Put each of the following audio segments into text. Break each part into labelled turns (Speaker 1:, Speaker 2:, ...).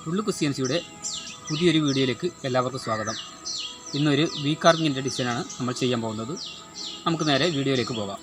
Speaker 1: ഉള്ളുക്കു CNCയുടെ പുതിയൊരു വീഡിയോയിലേക്ക് എല്ലാവർക്കും സ്വാഗതം. ഇന്നൊരു വി കാർവിങ്ങിൻ്റെ ഡിസൈനാണ് നമ്മൾ ചെയ്യാൻ പോകുന്നത്. നമുക്ക് നേരെ വീഡിയോയിലേക്ക് പോകാം.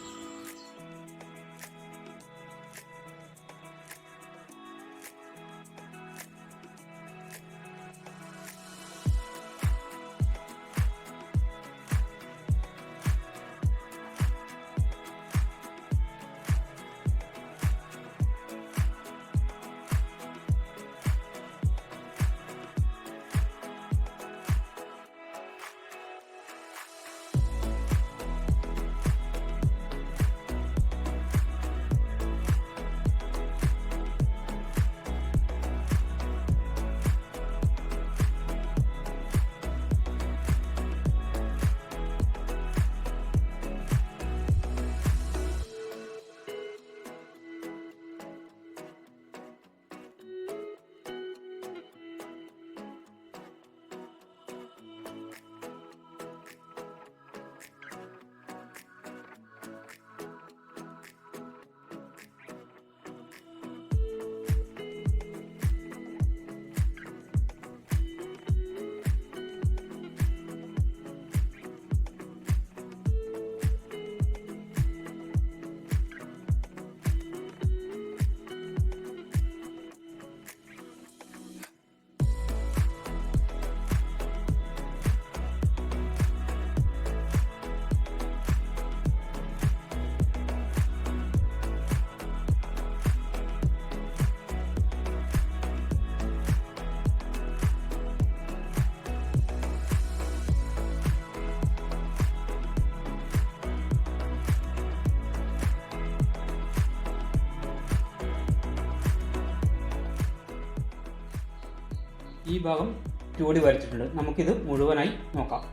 Speaker 1: ഈ ഭാഗം 2D വരച്ചിട്ടുണ്ട്. നമുക്കിത് മുഴുവനായി നോക്കാം.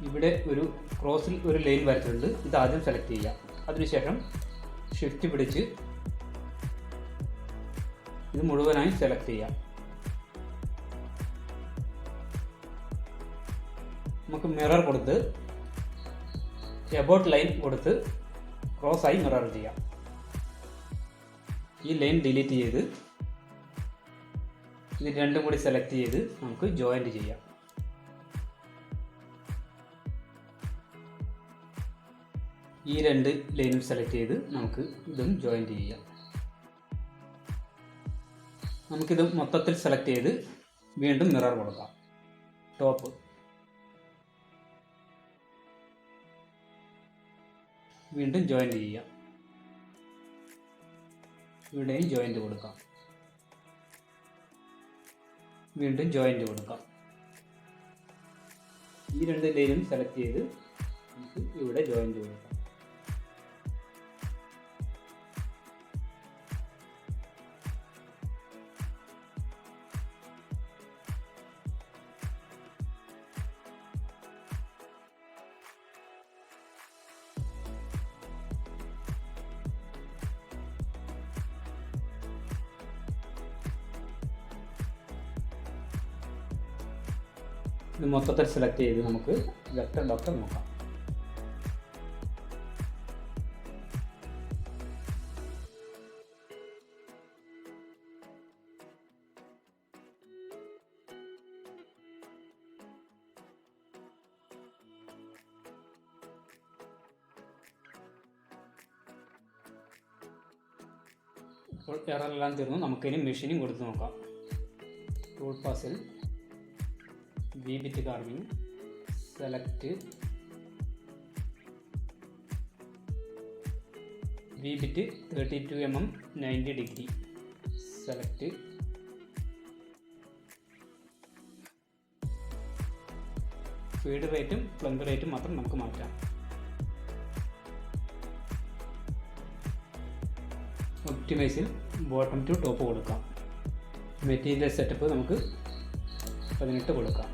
Speaker 1: ഇവിടെ ഒരു ക്രോസിൽ ഒരു ലൈൻ വരച്ചിട്ടുണ്ട്. ഇത് ആദ്യം സെലക്ട് ചെയ്യുക. അതിനുശേഷം ഷിഫ്റ്റ് പിടിച്ച് ഇത് മുഴുവനായി സെലക്ട് ചെയ്യുക. നമുക്ക് മിറർ കൊടുത്ത് എബൌട്ട് ലൈൻ കൊടുത്ത് ക്രോസായി മിറർ ചെയ്യാം. ഈ ലൈൻ ഡിലീറ്റ് ചെയ്ത് ഇത് രണ്ടും കൂടി സെലക്ട് ചെയ്ത് നമുക്ക് ജോയിൻറ്റ് ചെയ്യാം. ഈ രണ്ട് ലൈനും സെലക്ട് ചെയ്ത് നമുക്ക് ഇതും ജോയിൻറ്റ് ചെയ്യാം. നമുക്കിത് മൊത്തത്തിൽ സെലക്ട് ചെയ്ത് വീണ്ടും മിറർ കൊടുക്കാം. ടോപ്പ് വീണ്ടും ജോയിൻറ്റ് ചെയ്യാം. ഇവിടെയും ജോയിൻറ്റ് കൊടുക്കാം. വീണ്ടും ജോയിൻറ്റ് കൊടുക്കാം. ഈ രണ്ട് ലൈനും സെലക്ട് ചെയ്ത് നമുക്ക് ഇവിടെ ജോയിൻറ്റ് കൊടുക്കാം. ഇത് മൊത്തത്തിൽ സെലക്ട് ചെയ്ത് നമുക്ക് വെക്ടർ ഡോക്ടർ നോക്കാം. ഇപ്പോൾ എററെല്ലാം തീർന്നു. നമുക്കിനി മെഷീനും കൊടുത്ത് നോക്കാം. ടൂൾ പാസിൽ V bit carving, select V bit 32 mm 90 degree, select feed റേറ്റും പ്ലംബ് റേറ്റും മാത്രം നമുക്ക് മാറ്റാം. ഒപ്റ്റിമൈസിൽ ബോട്ടം ടു ടോപ്പ് കൊടുക്കാം. മെറ്റീരിയൽ സെറ്റപ്പ് നമുക്ക് 18 കൊടുക്കാം.